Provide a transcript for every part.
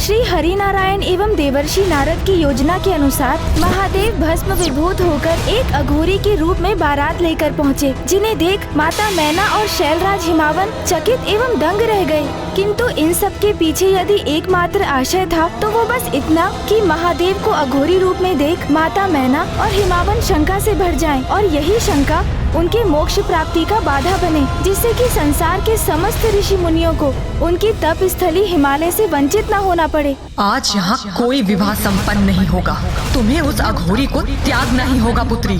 श्री हरिनारायण एवं देवर्षि नारद की योजना के अनुसार महादेव भस्म विभूत होकर एक अघोरी के रूप में बारात लेकर पहुँचे, जिन्हें देख माता मैना और शैलराज हिमावन चकित एवं दंग रह गए। किंतु इन सब के पीछे यदि एकमात्र आशय था तो वो बस इतना कि महादेव को अघोरी रूप में देख माता मैना और हिमावन शंका से भर जाएं और यही शंका उनके मोक्ष प्राप्ति का बाधा बने, जिससे कि संसार के समस्त ऋषि मुनियों को उनकी तप स्थली हिमालय से वंचित न होना पड़े। आज यहाँ कोई विवाह संपन्न नहीं होगा। तुम्हें उस अघोरी को त्यागना ही होगा पुत्री।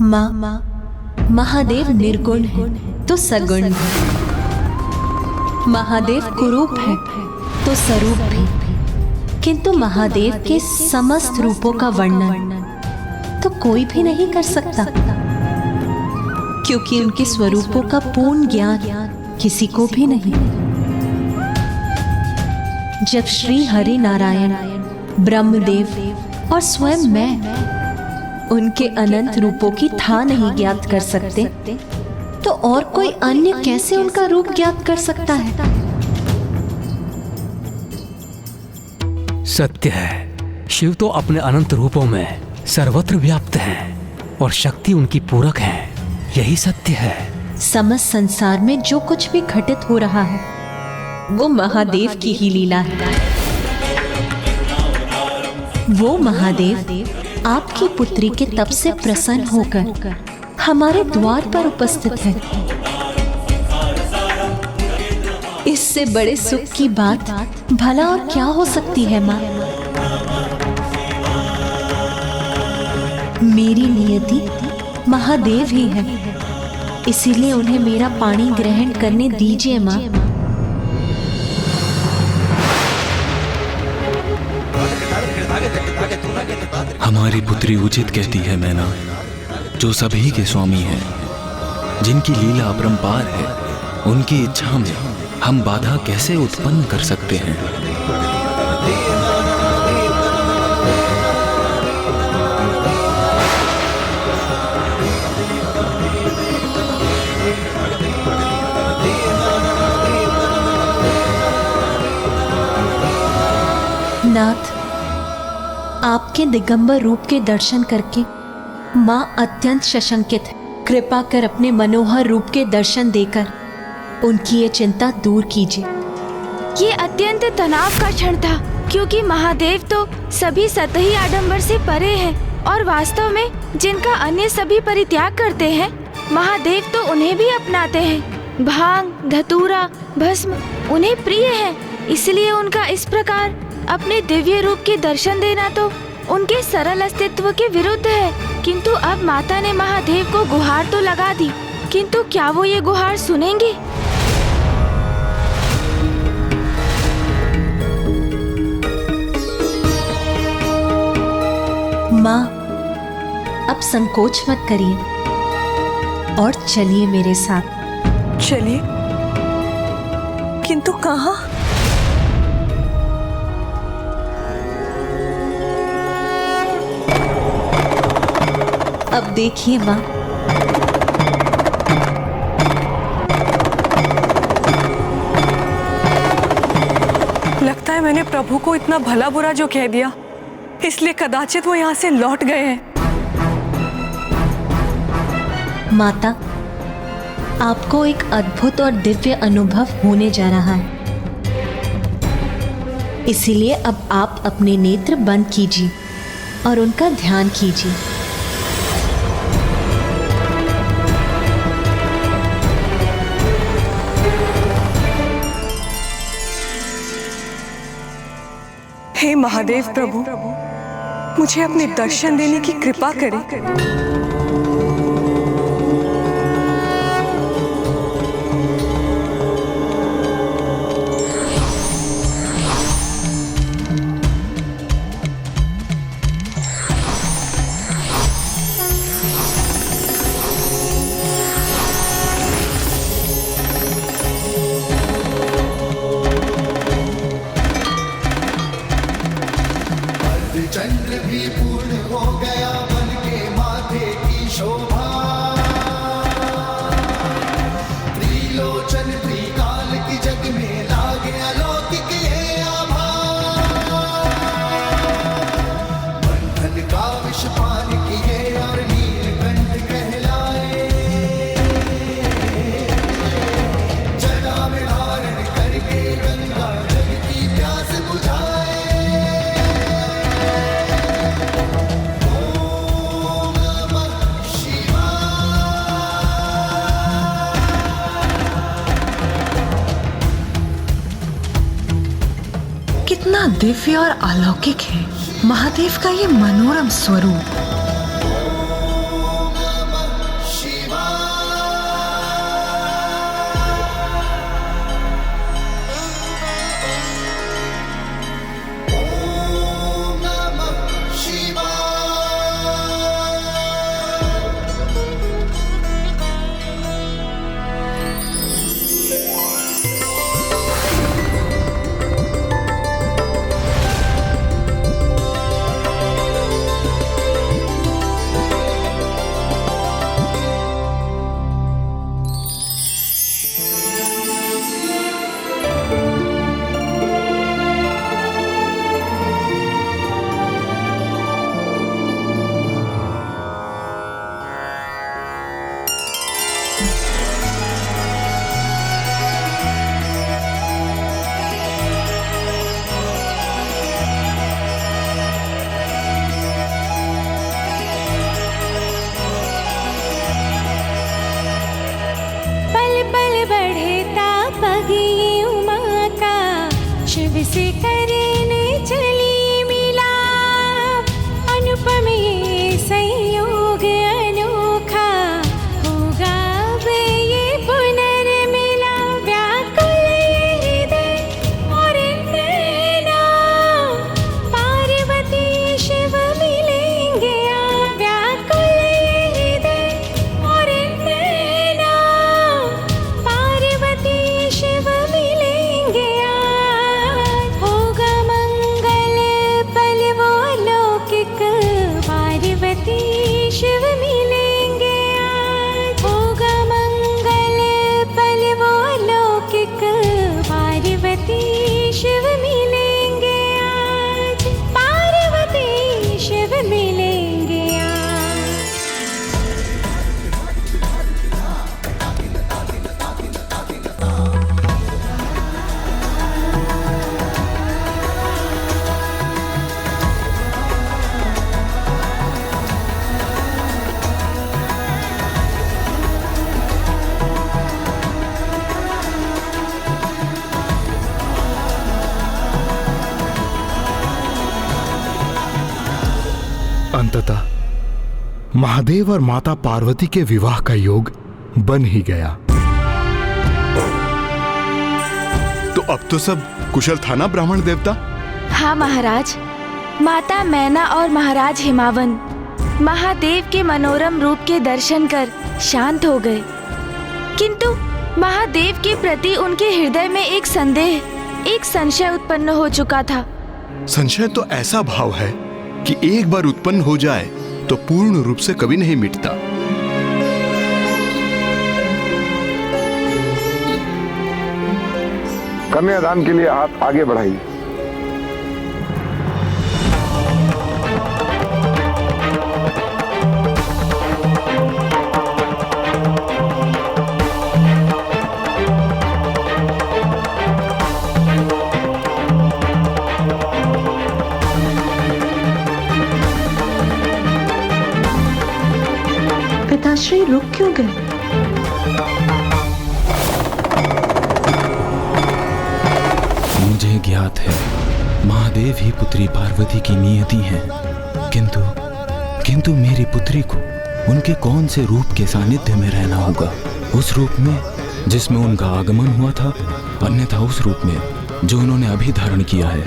माँ, महादेव निर्गुण है तो सगुण है, महादेव कुरूप है तो स्वरूप भी, किंतु महादेव के समस्त रूपों का वर्णन तो कोई भी नहीं कर सकता, क्योंकि उनके स्वरूपों का पूर्ण ज्ञान किसी को भी नहीं। जब श्री हरि नारायण, ब्रह्मदेव और स्वयं मैं उनके अनंत रूपों की था नहीं ज्ञात कर सकते, तो और कोई अन्य कैसे उनका रूप ज्ञात कर सकता है? सत्य है, शिव तो अपने अनंत रूपों में सर्वत्र व्याप्त हैं और शक्ति उनकी पूरक है, यही सत्य है। समस्त संसार में जो कुछ भी घटित हो रहा है वो महादेव की ही लीला है। वो महादेव आपकी पुत्री के तप से प्रसन्न होकर हमारे द्वार पर उपस्थित है। इससे बड़े सुख की बात भला और क्या हो सकती है माँ? मेरी नियति महादेव ही है, इसीलिए उन्हें मेरा पानी ग्रहण करने दीजिए माँ। हमारी पुत्री उचित कहती है मैना, जो सभी के स्वामी हैं, जिनकी लीला अपरंपार है, उनकी इच्छा में हम बाधा कैसे उत्पन्न कर सकते हैं? नाथ, आपके दिगंबर रूप के दर्शन करके माँ अत्यंत सशंकित है। कृपा कर अपने मनोहर रूप के दर्शन देकर उनकी ये चिंता दूर कीजिए। ये अत्यंत तनाव का क्षण था, क्योंकि महादेव तो सभी सतही आडंबर से परे हैं और वास्तव में जिनका अन्य सभी परित्याग करते हैं, महादेव तो उन्हें भी अपनाते हैं। भांग, धतूरा, भस्म उन्हें प्रिय है, इसलिए उनका इस प्रकार अपने दिव्य रूप के दर्शन देना तो उनके सरल अस्तित्व के विरुद्ध है। किंतु अब माता ने महादेव को गुहार तो लगा दी, किंतु क्या वो ये गुहार सुनेंगे? माँ, अब संकोच मत करिए और चलिए मेरे साथ। चलिए, किंतु कहाँ? अब देखिए माँ, लगता है मैंने प्रभु को इतना भला बुरा जो कह दिया, इसलिए कदाचित वो यहाँ से लौट गए हैं। माता, आपको एक अद्भुत और दिव्य अनुभव होने जा रहा है, इसीलिए अब आप अपने नेत्र बंद कीजिए और उनका ध्यान कीजिए। हे महादेव प्रभु, मुझे अपने दर्शन देने की कृपा करें। चंद्र भी पूर्ण हो गया मन के माथे कितना दिव्य और अलौकिक है महादेव का ये मनोरम स्वरूप। से करने चली मिलाप, अनुपम ये संयोग अनोखा, होगा अब ये पुनर्मिलाप। व्याकुल ये हृदय और नैना, पार्वती शिव मिलेंगे आप। व्याकुल ये हृदय और नैना, पार्वती शिव मिलेंगे आज। होगा मंगल पल वो अलौकिक, पार्वती शिव मिलेंगे आज। होगा मंगल पल वो अलौकिक, पार्वती शिव मिलेंगे आज। पार्वती शिव मिलेंगे आज। अंततः महादेव और माता पार्वती के विवाह का योग बन ही गया। तो अब तो सब कुशल था ना ब्राह्मण देवता? हाँ महाराज, माता मैना और महाराज हिमावन महादेव के मनोरम रूप के दर्शन कर शांत हो गए, किंतु महादेव के प्रति उनके हृदय में एक संदेह, एक संशय उत्पन्न हो चुका था। संशय तो ऐसा भाव है कि एक बार उत्पन्न हो जाए तो पूर्ण रूप से कभी नहीं मिटता। कन्यादान के लिए हाथ आगे बढ़ाइए। पिताश्री रुक क्यों गए? मुझे ज्ञात है महादेव ही पुत्री पार्वती की नियति है, किंतु मेरी पुत्री को उनके कौन से रूप के सानिध्य में रहना होगा? उस रूप में जिसमें उनका आगमन हुआ था, अन्यथा उस रूप में जो उन्होंने अभी धारण किया है।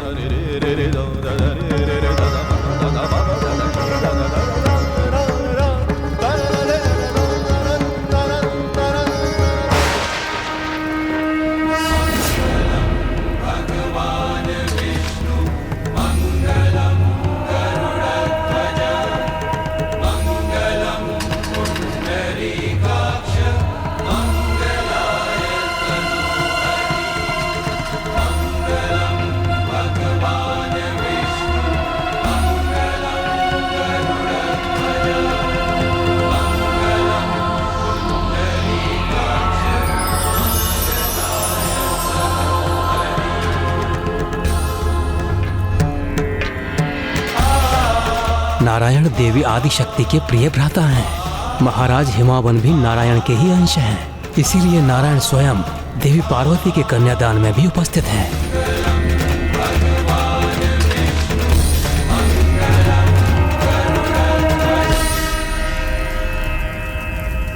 नारायण देवी आदि शक्ति के प्रिय भ्राता हैं। महाराज हिमावन भी नारायण के ही अंश हैं। इसीलिए नारायण स्वयं देवी पार्वती के कन्यादान में भी उपस्थित हैं।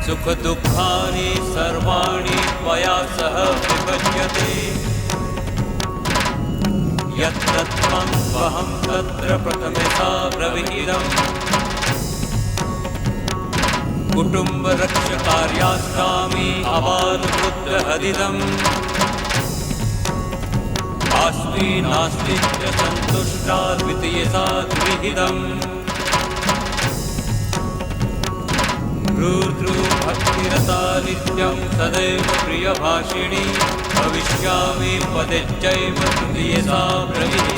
सुख दुःखानि सर्वाणि त्वया सह विभज्यते यत्तत्त्वं स्वहं तत्र प्रथमतः ब्रवीमि कुटुम्बरक्षकार्यास्तामि अबालपुत्रहदिदम् अस्मि नास्ति च सन्तुष्टा द्वितीयसा द्विहितम् रुद्रो भक्तिरता नित्यं सदैव प्रियभाषिणी भविष्यामि पदेच्चैव तृतीयसा ब्रवीमि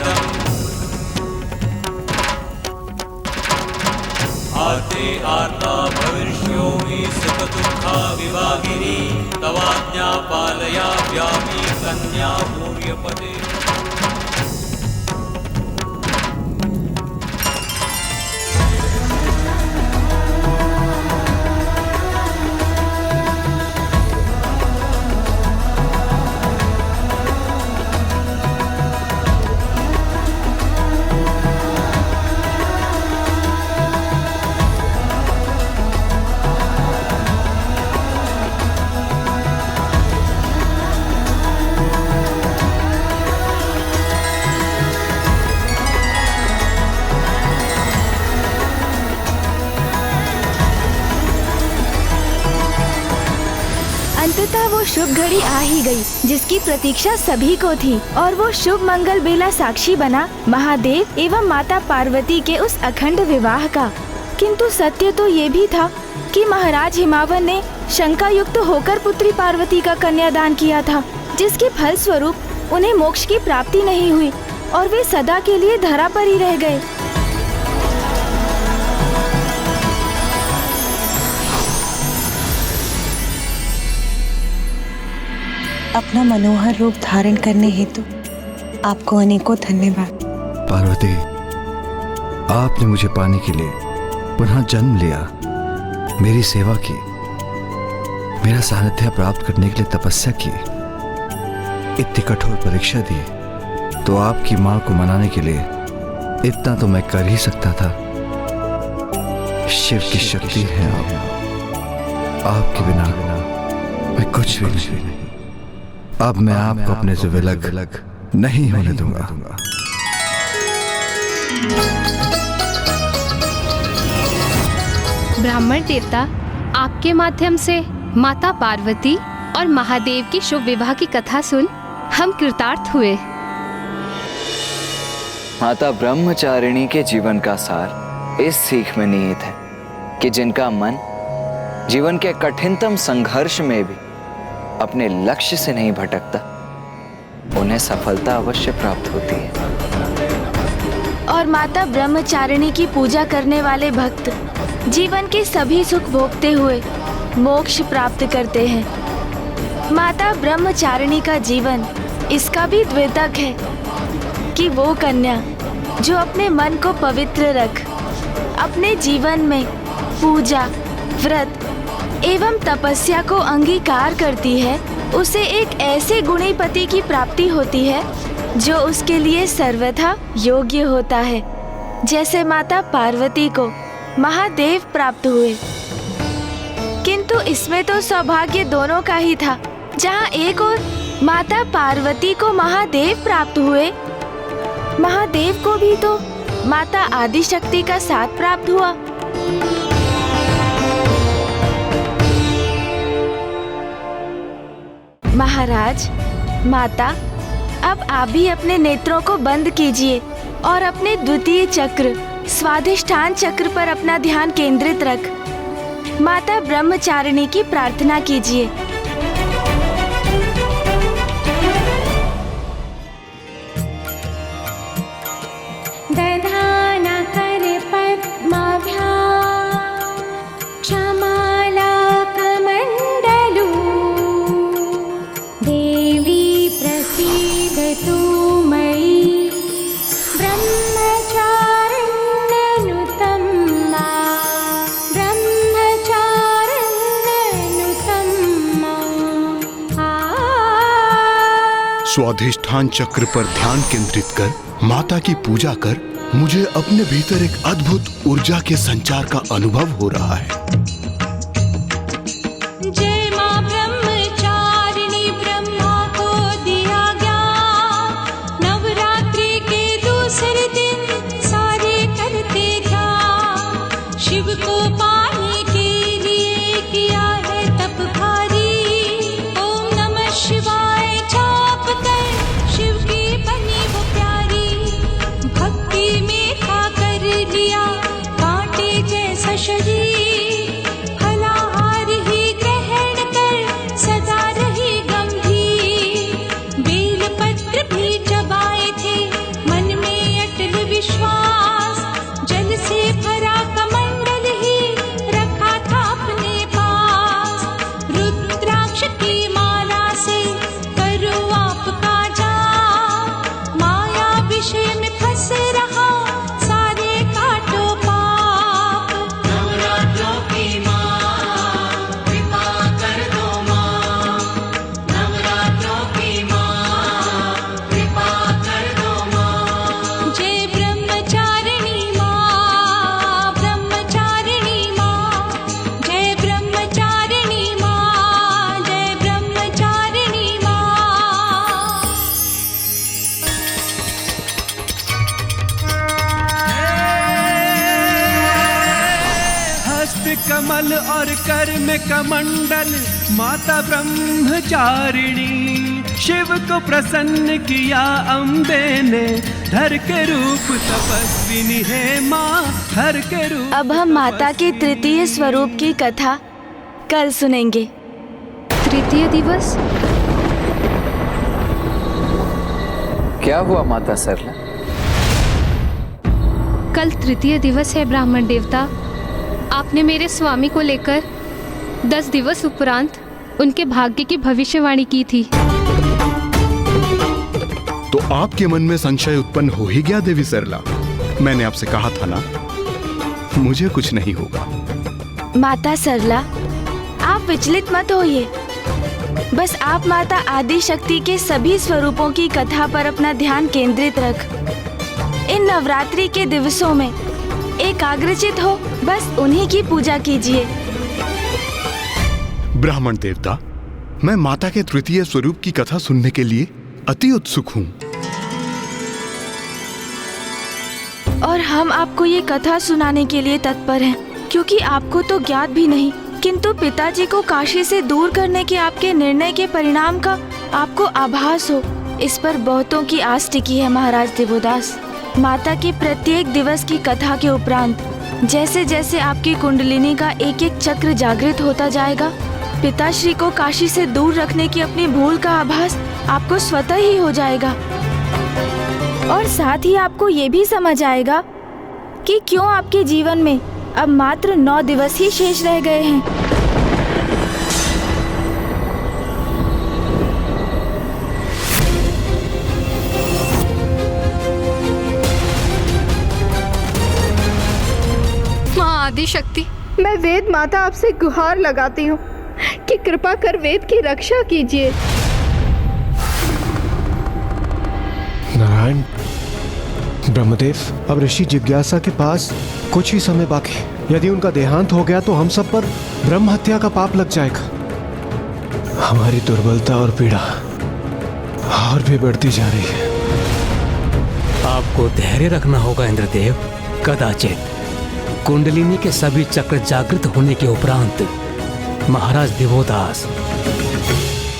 आर्ते आर्ता भविष्योमि सुखदुःखा विभागिनी तवाज्ञा पालयाम्यामि कन्या भूर्यपदे। अंततः वो शुभ घड़ी आ ही गई जिसकी प्रतीक्षा सभी को थी और वो शुभ मंगल बेला साक्षी बना महादेव एवं माता पार्वती के उस अखंड विवाह का। किंतु सत्य तो ये भी था कि महाराज हिमावन ने शंका युक्त होकर पुत्री पार्वती का कन्यादान किया था, जिसके फल स्वरूप उन्हें मोक्ष की प्राप्ति नहीं हुई और वे सदा के लिए धरा पर ही रह गए। अपना मनोहर रूप धारण करने हेतु आपको अनेकों धन्यवाद। पार्वती, आपने मुझे पाने के लिए पुनः जन्म लिया, मेरी सेवा की, मेरा सानिध्य प्राप्त करने के लिए तपस्या की, इतनी कठोर परीक्षा दी, तो आपकी माँ को मनाने के लिए इतना तो मैं कर ही सकता था। शिव की शक्ति है आप, आपके बिना मैं कुछ भी नहीं। अब मैं आपको अपने से विलग नहीं होने दूंगा। ब्राह्मण देवता, आपके माध्यम से माता पार्वती और महादेव की शुभ विवाह की कथा सुन हम कृतार्थ हुए। माता ब्रह्मचारिणी के जीवन का सार इस सीख में निहित है कि जिनका मन जीवन के कठिनतम संघर्ष में भी अपने लक्ष्य से नहीं भटकता, उन्हें सफलता अवश्य प्राप्त होती है। और माता ब्रह्मचारिणी की पूजा करने वाले भक्त जीवन के सभी सुख भोगते हुए मोक्ष प्राप्त करते हैं। माता ब्रह्मचारिणी का जीवन इसका भी द्योतक है कि वो कन्या जो अपने मन को पवित्र रख अपने जीवन में पूजा, व्रत एवं तपस्या को अंगीकार करती है, उसे एक ऐसे गुणी पति की प्राप्ति होती है जो उसके लिए सर्वथा योग्य होता है, जैसे माता पार्वती को महादेव प्राप्त हुए। किंतु इसमें तो सौभाग्य दोनों का ही था। जहाँ एक ओर माता पार्वती को महादेव प्राप्त हुए, महादेव को भी तो माता आदिशक्ति का साथ प्राप्त हुआ। महाराज, माता, अब आप भी अपने नेत्रों को बंद कीजिए और अपने द्वितीय चक्र स्वाधिष्ठान चक्र पर अपना ध्यान केंद्रित रख माता ब्रह्मचारिणी की प्रार्थना कीजिए। दधाना कर पद्माभ्यां क्षमाला कमण्डलू देवी प्रसीदतु मयि ब्रह्मचारिण्यनुतं मा ब्रह्मचारिण्यनुतं मा। स्वाधिष्ठान चक्र पर ध्यान केंद्रित कर माता की पूजा कर मुझे अपने भीतर एक अद्भुत ऊर्जा के संचार का अनुभव हो रहा है। काल और कर्म कमंडल माता ब्रह्मचारिणी। शिव को प्रसन्न किया अम्बे ने, धर के रूप तपस्विनी है माँ, धर के रूप। अब हम माता के तृतीय स्वरूप की कथा कल सुनेंगे। तृतीय दिवस? क्या हुआ माता सरला? कल तृतीय दिवस है ब्राह्मण देवता। आपने मेरे स्वामी को लेकर 10 दिवस उपरांत उनके भाग्य की भविष्यवाणी की थी। तो आपके मन में संशय उत्पन्न हो ही गया देवी सरला। मैंने आपसे कहा था ना, मुझे कुछ नहीं होगा। माता सरला, आप विचलित मत होइए। बस आप माता आदि शक्ति के सभी स्वरूपों की कथा पर अपना ध्यान केंद्रित रख। इन नवरात्रि के दिवसों में एकाग्रचित हो, बस उन्हीं की पूजा कीजिए। ब्राह्मण देवता, मैं माता के तृतीय स्वरूप की कथा सुनने के लिए अति उत्सुक हूँ। और हम आपको ये कथा सुनाने के लिए तत्पर हैं, क्योंकि आपको तो ज्ञात भी नहीं, किंतु पिताजी को काशी से दूर करने के आपके निर्णय के परिणाम का आपको आभास हो, इस पर बहुतों की आस टिकी है महाराज देवोदास। माता के प्रत्येक दिवस की कथा के उपरांत जैसे जैसे आपकी कुंडलिनी का एक एक चक्र जागृत होता जाएगा, पिताश्री को काशी से दूर रखने की अपनी भूल का आभास आपको स्वतः ही हो जाएगा। और साथ ही आपको ये भी समझ आएगा कि क्यों आपके जीवन में अब मात्र 9 दिवस ही शेष रह गए हैं। माँ आदि शक्ति, मैं वेद माता आपसे गुहार लगाती हूँ कि कृपा कर वेद की रक्षा कीजिए। नारायण, ब्रह्मदेव, अब ऋषि जिज्ञासा के पास कुछ ही समय बाकी। यदि उनका देहांत हो गया तो हम सब पर ब्रह्म हत्या का पाप लग जाएगा। हमारी दुर्बलता और पीड़ा और भी बढ़ती जा रही है। आपको धैर्य रखना होगा इंद्रदेव। कदाचित कुंडलिनी के सभी चक्र जागृत होने के उपरांत महाराज देवोदास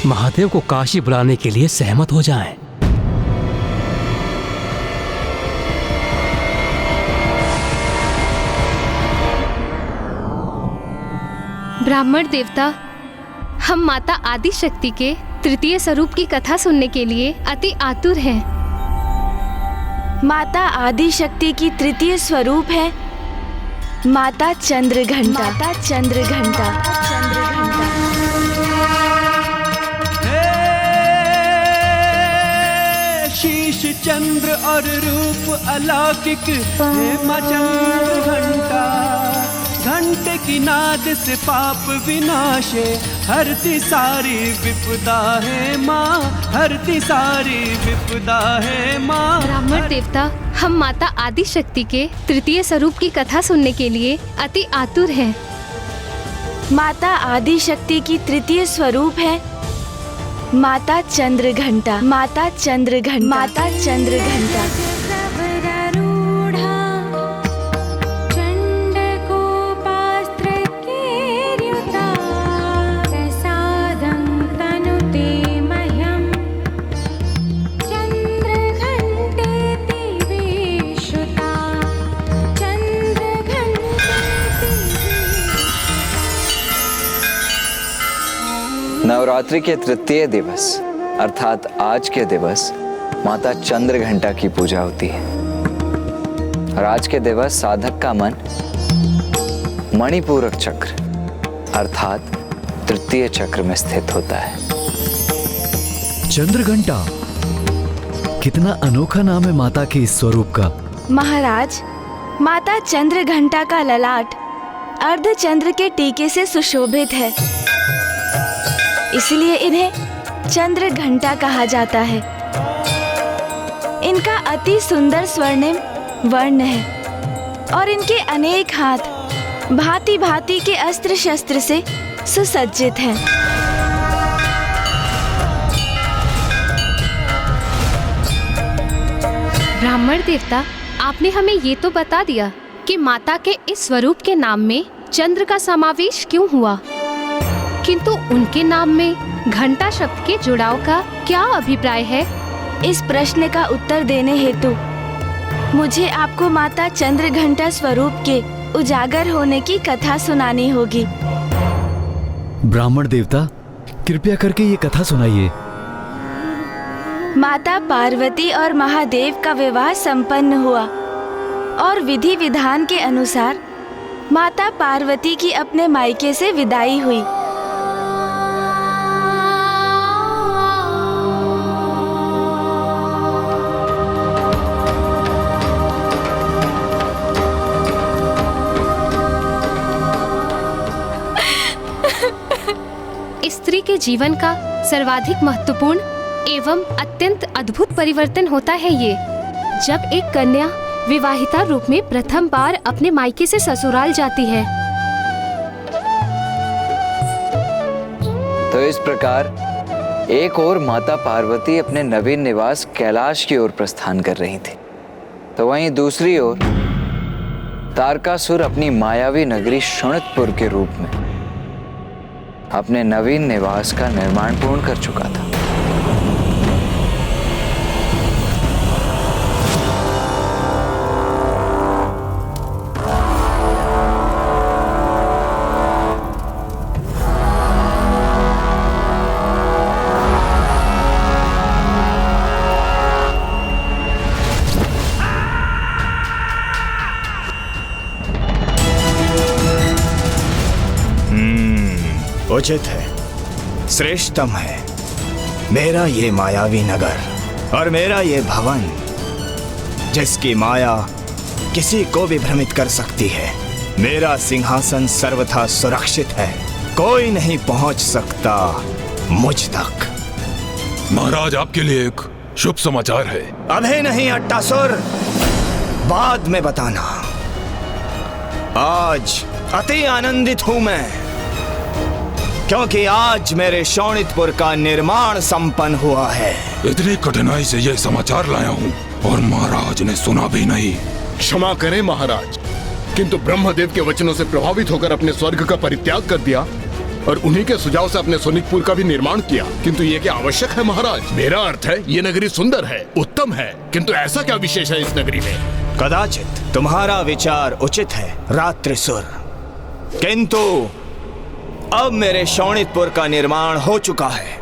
महादेव को काशी बुलाने के लिए सहमत हो जाएं। ब्राह्मण देवता, हम माता आदि शक्ति के तृतीय स्वरूप की कथा सुनने के लिए अति आतुर हैं। माता आदि शक्ति की तृतीय स्वरूप है माता चंद्रघंटा। माता चंद्रघंटा। शीश चंद्र और रूप अलौकिक है माँ चंद्रघंटा। घंटे की नाद से पाप विनाशे, हरती सारी विपदा है माँ, हरती सारी विपदा है माँ। ब्राह्मण देवता, हम माता आदि शक्ति के तृतीय स्वरूप की कथा सुनने के लिए अति आतुर हैं। माता आदि शक्ति की तृतीय स्वरूप है माता चंद्रघंटा। माता चंद्रघंटा। माता चंद्रघंटा। नवरात्रि के तृतीय दिवस अर्थात आज के दिवस माता चंद्रघंटा की पूजा होती है। और आज के दिवस साधक का मन मणिपूरक चक्र अर्थात तृतीय चक्र में स्थित होता है। चंद्रघंटा, कितना अनोखा नाम है माता के इस स्वरूप का। महाराज, माता चंद्रघंटा का ललाट अर्धचंद्र के टीके से सुशोभित है, इसलिए इन्हें चंद्रघंटा कहा जाता है। इनका अति सुंदर स्वर्णिम वर्ण है और इनके अनेक हाथ भांति भांति के अस्त्र शस्त्र से सुसज्जित हैं। ब्राह्मण देवता, आपने हमें ये तो बता दिया कि माता के इस स्वरूप के नाम में चंद्र का समावेश क्यों हुआ, किंतु उनके नाम में घंटा शब्द के जुड़ाव का क्या अभिप्राय है? इस प्रश्न का उत्तर देने हेतु मुझे आपको माता चंद्र घंटा स्वरूप के उजागर होने की कथा सुनानी होगी। ब्राह्मण देवता, कृपया करके ये कथा सुनाइए। माता पार्वती और महादेव का विवाह संपन्न हुआ और विधि विधान के अनुसार माता पार्वती की अपने मायके से विदाई हुई। स्त्री के जीवन का सर्वाधिक महत्वपूर्ण एवं अत्यंत अद्भुत परिवर्तन होता है ये, जब एक कन्या विवाहिता रूप में प्रथम बार अपने मायके से ससुराल जाती है। तो इस प्रकार एक ओर माता पार्वती अपने नवीन निवास कैलाश की ओर प्रस्थान कर रही थी, तो वहीं दूसरी ओर तारकासुर अपनी मायावी नगरी शोणितपुर के रूप में अपने नवीन निवास का निर्माण पूर्ण कर चुका था। उचित है, श्रेष्ठतम है मेरा ये मायावी नगर और मेरा ये भवन, जिसकी माया किसी को भी भ्रमित कर सकती है। मेरा सिंहासन सर्वथा सुरक्षित है, कोई नहीं पहुंच सकता मुझ तक। महाराज, आपके लिए एक शुभ समाचार है। अभी नहीं अट्टासुर, बाद में बताना। आज अति आनंदित हूं मैं, क्योंकि आज मेरे शोणितपुर का निर्माण संपन्न हुआ है। इतनी कठिनाई से यह समाचार लाया हूँ और महाराज ने सुना भी नहीं। क्षमा करें महाराज, किंतु ब्रह्मदेव के वचनों से प्रभावित होकर अपने स्वर्ग का परित्याग कर दिया और उन्हीं के सुझाव से अपने सोनितपुर का भी निर्माण किया। किंतु ये क्या आवश्यक है महाराज? मेरा अर्थ है ये नगरी सुंदर है, उत्तम है, किंतु ऐसा क्या विशेष है इस नगरी में? कदाचित तुम्हारा विचार उचित है रात्रिसुर, किंतु अब मेरे शोणितपुर का निर्माण हो चुका है,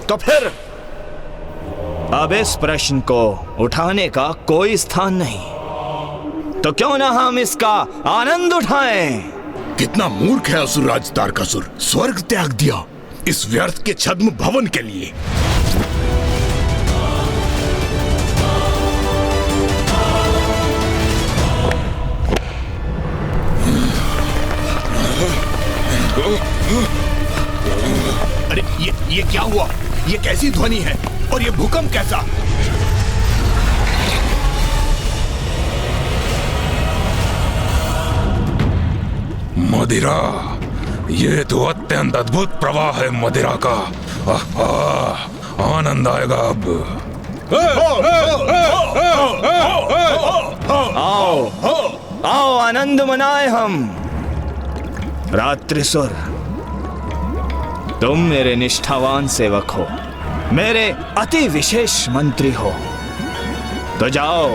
तो फिर अब इस प्रश्न को उठाने का कोई स्थान नहीं। तो क्यों ना हम इसका आनंद उठाएं? कितना मूर्ख है असुरराज तारकासुर, स्वर्ग त्याग दिया इस व्यर्थ के छद्म भवन के लिए। अरे ये क्या हुआ? ये कैसी ध्वनि है और ये भूकंप कैसा? मदिरा, ये तो अत्यंत अद्भुत प्रवाह है मदिरा का। आनंद आएगा अब। आओ आनंद मनाए हम। रात्रिसुर, तुम मेरे निष्ठावान सेवक हो, मेरे अति विशेष मंत्री हो, तो जाओ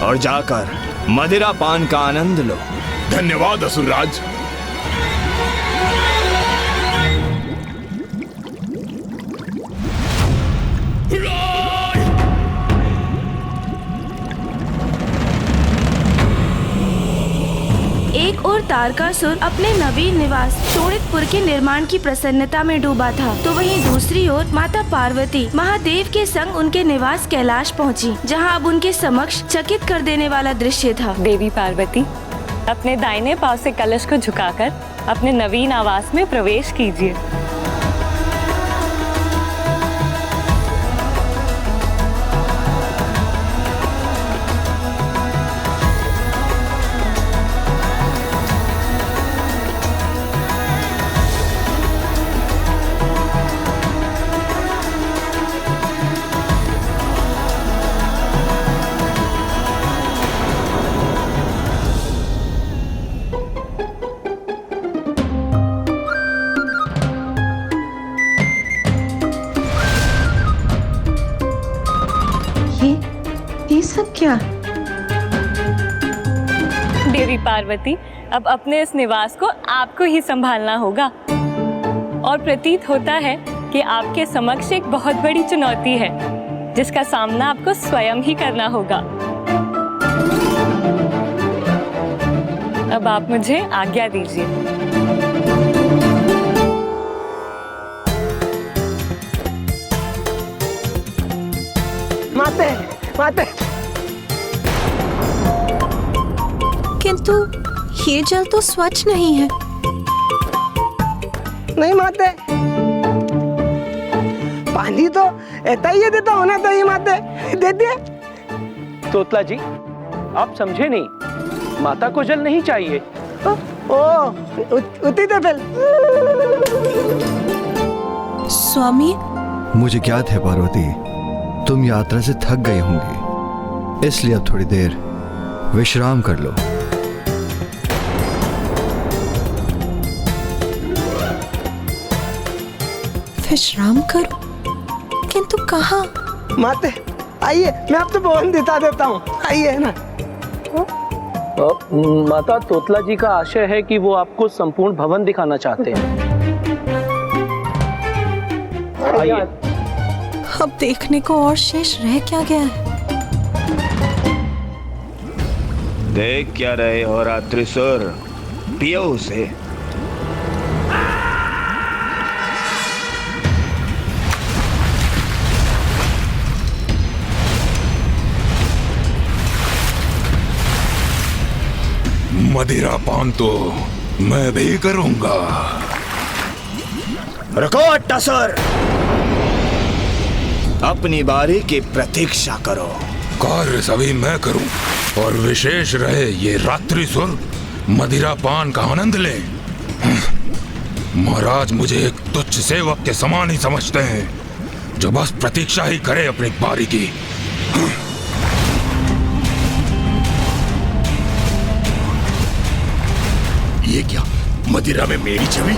और जाकर मदिरा पान का आनंद लो। धन्यवाद असुरराज। एक और तारकासुर अपने नवीन निवास शोणितपुर के निर्माण की प्रसन्नता में डूबा था, तो वहीं दूसरी ओर माता पार्वती महादेव के संग उनके निवास कैलाश पहुंची, जहां अब उनके समक्ष चकित कर देने वाला दृश्य था। देवी पार्वती, अपने दाहिने पांव से कलश को झुकाकर अपने नवीन आवास में प्रवेश कीजिए। ये सब क्या? देवी पार्वती, अब अपने इस निवास को आपको ही संभालना होगा और प्रतीत होता है कि आपके समक्ष एक बहुत बड़ी चुनौती है जिसका सामना आपको स्वयं ही करना होगा। अब आप मुझे आज्ञा दीजिए। माते, माते। किंतु ये जल तो स्वच्छ नहीं है। नहीं माते, पानी तो ऐसा ही देता होना चाहिए माते, दे दिए। तोतला जी, आप समझे नहीं, माता को जल नहीं चाहिए। उती तो फिर। स्वामी, मुझे ज्ञात है पार्वती, तुम यात्रा से थक गए होंगे, इसलिए अब थोड़ी देर विश्राम कर लो। विश्राम करो? किंतु कहाँ? माते आइए, मैं आपको भवन दिखा देता हूँ, आइए ना। माता, तोतला जी का आशय है कि वो आपको संपूर्ण भवन दिखाना चाहते हैं। आइए। अब देखने को और शेष रह क्या गया है? देख क्या रहे हो रात्रिसुर, पियो उसे। मदिरा पान तो मैं भी करूंगा। रुको अट्टासुर, अपनी बारी की प्रतीक्षा करो। कार्य सभी मैं करूं और विशेष रहे ये रात्रिसुर मदिरा पान का आनंद ले। महाराज मुझे एक तुच्छ सेवक के समान ही समझते हैं जो बस प्रतीक्षा ही करे अपनी बारी की। ये क्या, मदिरा में मेरी छवि?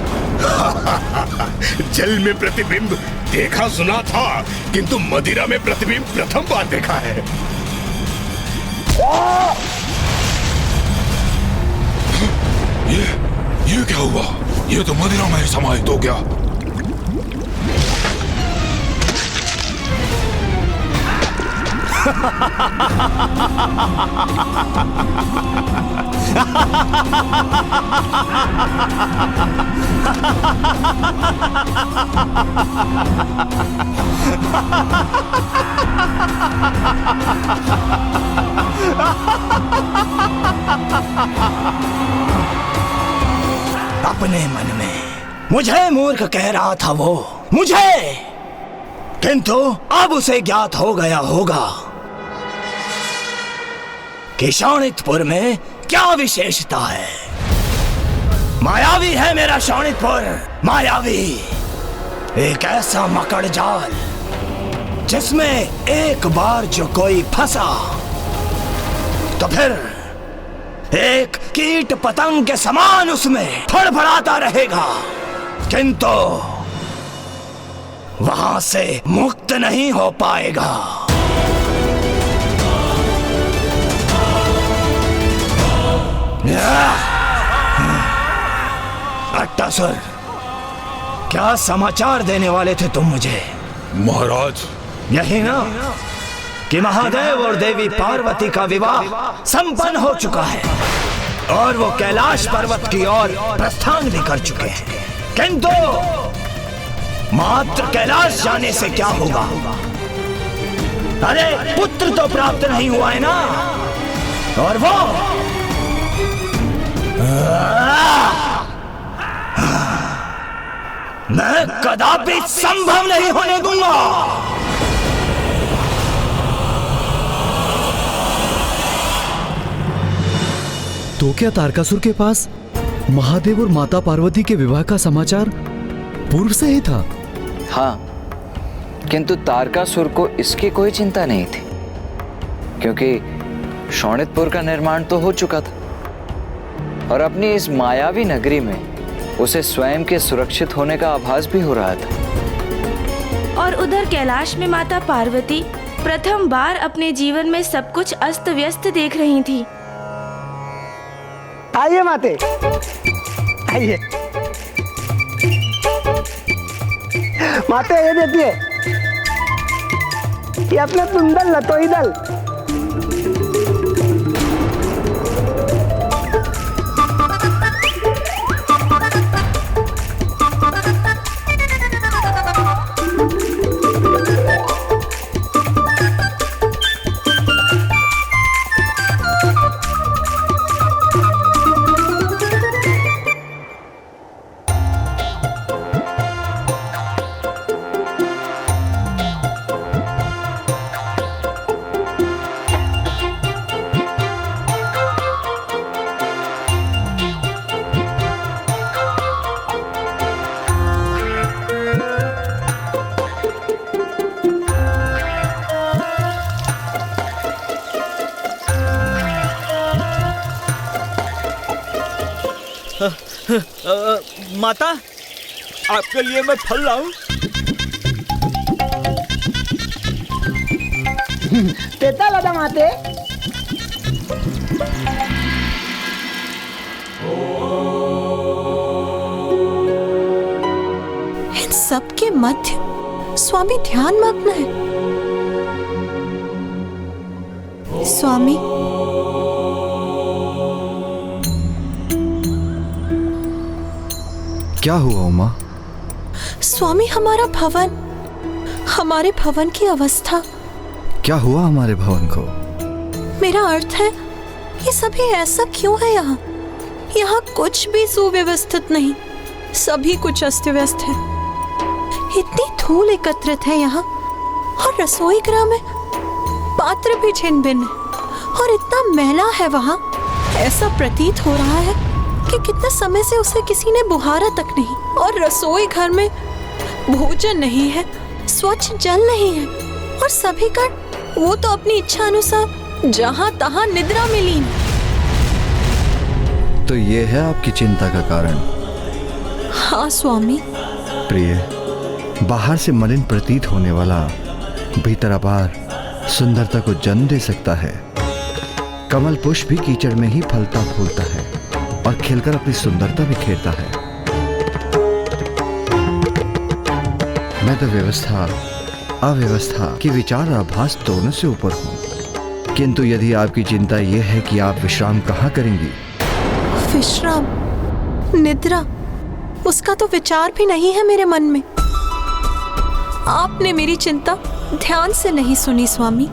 जल में प्रतिबिंब देखा सुना था, किंतु मदिरा में प्रतिबिंब प्रथम बार देखा है। ये क्या हुआ? ये तो मदिरा में समाहित हो गया। अपने मन में मुझे मूर्ख कह रहा था वो, मुझे, किंतु अब उसे ज्ञात हो गया होगा कि शोणितपुर में क्या विशेषता है। मायावी है मेरा शोणितपुर, मायावी। एक ऐसा मकड़ जाल जिसमें एक बार जो कोई फंसा तो फिर एक कीट पतंग के समान उसमें फड़फड़ाता रहेगा, किंतु वहां से मुक्त नहीं हो पाएगा। अट्टासुर, क्या समाचार देने वाले थे तुम मुझे? महाराज, यही ना कि महादेव और देवी पार्वती का विवाह संपन्न हो चुका है और वो कैलाश पर्वत की ओर प्रस्थान भी कर चुके हैं, किंतु मात्र कैलाश जाने से क्या होगा? अरे पुत्र तो प्राप्त नहीं हुआ है ना, और वो मैं कदापि संभव नहीं होने दूंगा। तो क्या तारकासुर के पास महादेव और माता पार्वती के विवाह का समाचार पूर्व से ही था? हाँ, किंतु तारकासुर को इसकी कोई चिंता नहीं थी, क्योंकि शोणितपुर का निर्माण तो हो चुका था और अपनी इस मायावी नगरी में उसे स्वयं के सुरक्षित होने का आभास भी हो रहा था। और उधर कैलाश में माता पार्वती प्रथम बार अपने जीवन में सब कुछ अस्त व्यस्त देख रही थी। आइए माते, आइए। माते ये देखिए, ये अपना सुंदर लतोई दल। माता, आपके लिए मैं फल लाऊं? देता लदा माते। इन सब के मध्य स्वामी ध्यान मग्न है। स्वामी, क्या हुआ उमा? स्वामी, हमारे भवन की अवस्था। क्या हुआ हमारे भवन को? मेरा अर्थ है, ये सभी ऐसा क्यों है यहाँ? यहाँ कुछ भी सुव्यवस्थित नहीं, सभी कुछ अस्त व्यस्त है। इतनी धूल एकत्रित है यहाँ, और रसोई गृह में पात्र भी छिन्न भिन्न है, और इतना मैला है वहाँ। ऐसा प्रतीत हो रहा है कि कितने समय से उसे किसी ने बुहारा तक नहीं, और रसोई घर में भोजन नहीं है, स्वच्छ जल नहीं है, और सभी का वो तो अपनी इच्छा अनुसार जहां तहां निद्रा में लीन। तो ये है आपकी चिंता का कारण? हाँ स्वामी। प्रिय, बाहर से मलिन प्रतीत होने वाला भीतर अपार सुंदरता को जन्म दे सकता है। कमल पुष्प भी कीचड़ में ही फलता फूलता है और खिलकर अपनी सुंदरता बिखेरता है। मैं तो व्यवस्था अव्यवस्था की विचार आभास दोनों से ऊपर हूँ, किंतु यदि आपकी चिंता यह है कि आप विश्राम कहाँ करेंगी? विश्राम, निद्रा, उसका तो विचार भी नहीं है मेरे मन में। आपने मेरी चिंता ध्यान से नहीं सुनी स्वामी।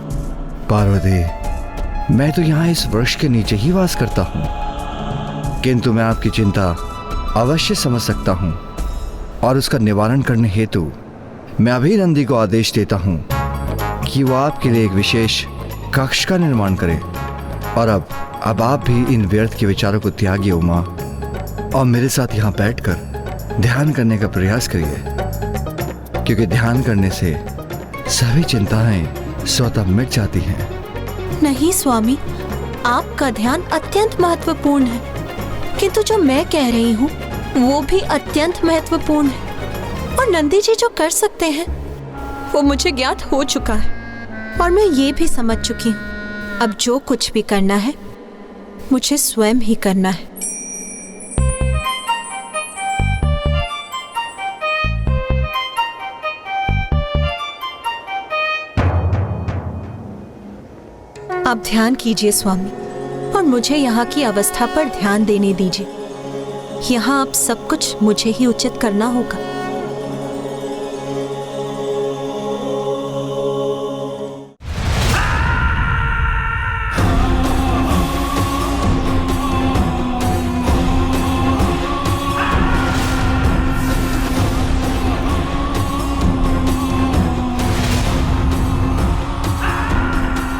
पार्वती, मैं तो यहाँ इस वृक्ष के नीचे ही वास करता हूँ, किंतु मैं आपकी चिंता अवश्य समझ सकता हूँ, और उसका निवारण करने हेतु मैं अभी नंदी को आदेश देता हूँ कि वो आपके लिए एक विशेष कक्ष का निर्माण करे। और अब आप भी इन व्यर्थ के विचारों को त्यागिए उमा, और मेरे साथ यहाँ बैठकर ध्यान करने का प्रयास करिए, क्योंकि ध्यान करने से सभी चिंताएं स्वतः मिट जाती हैं। नहीं स्वामी, आपका ध्यान अत्यंत महत्वपूर्ण है, किंतु जो मैं कह रही हूँ वो भी अत्यंत महत्वपूर्ण है, और नंदी जी जो कर सकते हैं वो मुझे ज्ञात हो चुका है, और मैं ये भी समझ चुकी हूँ अब जो कुछ भी करना है मुझे स्वयं ही करना है। आप ध्यान कीजिए स्वामी, और मुझे यहाँ की अवस्था पर ध्यान देने दीजिए। यहाँ अब सब कुछ मुझे ही उचित करना होगा।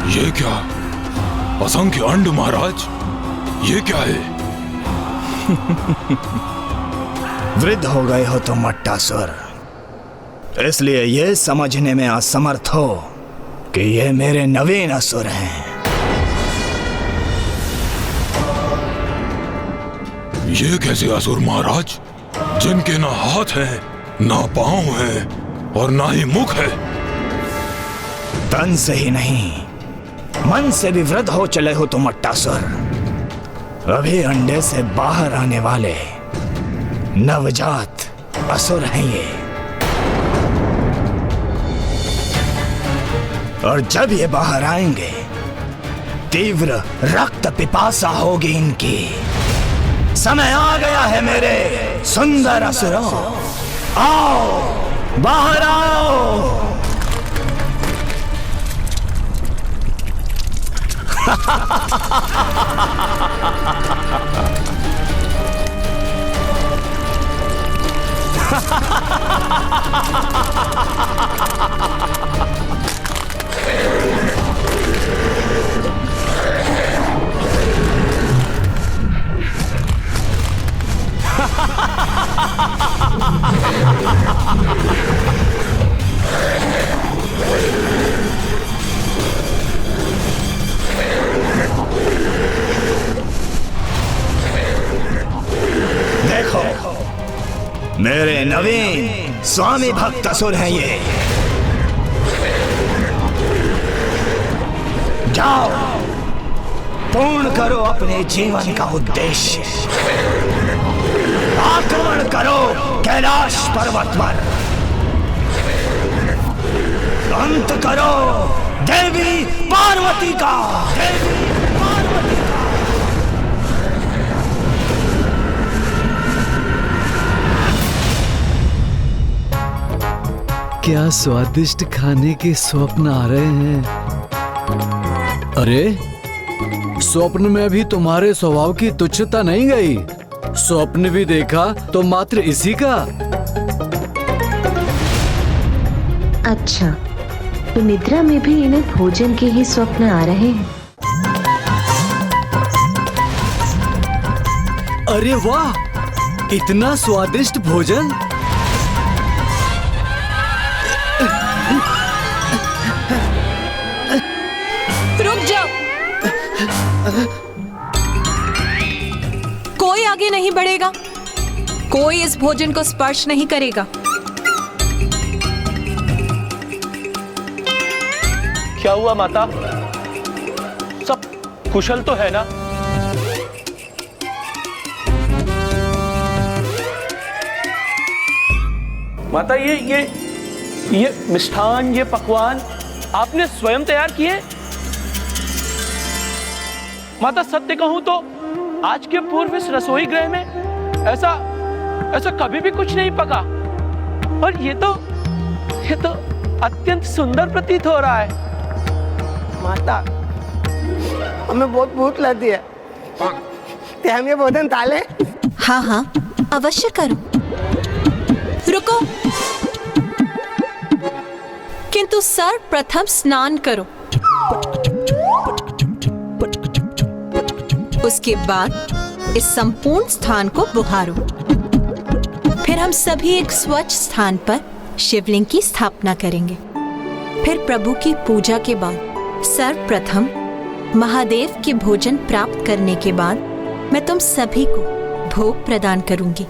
ये क्या? असंख्य अंड महाराज, ये क्या है? वृद्ध हो गए हो तुम मट्टासुर, इसलिए ये समझने में असमर्थ हो कि ये मेरे नवीन असुर हैं। ये कैसे असुर महाराज, जिनके ना हाथ है, ना पांव है, और ना ही मुख है? तन से ही नहीं, मन से विवृत हो चले हो तुम अट्टासुर। अभी अंडे से बाहर आने वाले नवजात असुर हैं ये। और जब ये बाहर आएंगे, तीव्र रक्त पिपासा होगी इनकी। समय आ गया है मेरे सुंदर असुरों, आओ बाहर आओ। देखो, मेरे नवीन स्वामी भक्त असुर हैं ये। जाओ, पूर्ण करो अपने जीवन का उद्देश्य। आक्रमण करो कैलाश पर्वत पर। अंत करो देवी पार्वती का। क्या स्वादिष्ट खाने के स्वप्न आ रहे हैं। अरे, स्वप्न में भी तुम्हारे स्वभाव की तुच्छता नहीं गई। स्वप्न भी देखा तो मात्र इसी का। अच्छा, तो निद्रा में भी इन्हें भोजन के ही स्वप्न आ रहे हैं। अरे वाह, इतना स्वादिष्ट भोजन। रुक जाओ, कोई आगे नहीं बढ़ेगा, कोई इस भोजन को स्पर्श नहीं करेगा। क्या हुआ माता? सब कुशल तो है ना? माता, ये मिष्ठान, ये पकवान आपने स्वयं तैयार किए? माता, सत्य कहूं तो आज के पूर्व इस रसोई गृह में ऐसा कभी भी कुछ नहीं पका। और ये तो अत्यंत सुंदर प्रतीत हो रहा है। माता, हमें बहुत भूख लगी है, ते हम ये भोजन ताले। हाँ हाँ, अवश्य करो। रुको, किंतु सर्वप्रथम स्नान करो। उसके बाद इस संपूर्ण स्थान को बुहारो। फिर हम सभी एक स्वच्छ स्थान पर शिवलिंग की स्थापना करेंगे। फिर प्रभु की पूजा के बाद सर्वप्रथम महादेव के भोजन प्राप्त करने के बाद मैं तुम सभी को भोग प्रदान करूंगी।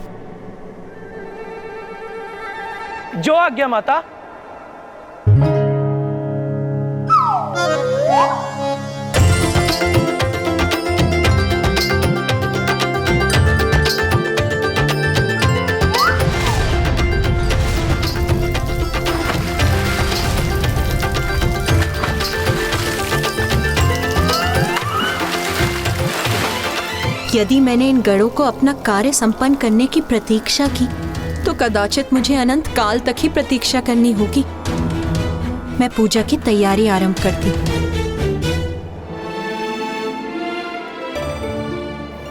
जो आज्ञा माता। यदि मैंने इन गढ़ों को अपना कार्य संपन्न करने की प्रतीक्षा की, तो कदाचित मुझे अनंत काल तक ही प्रतीक्षा करनी होगी। मैं पूजा की तैयारी आरंभ करती हूँ।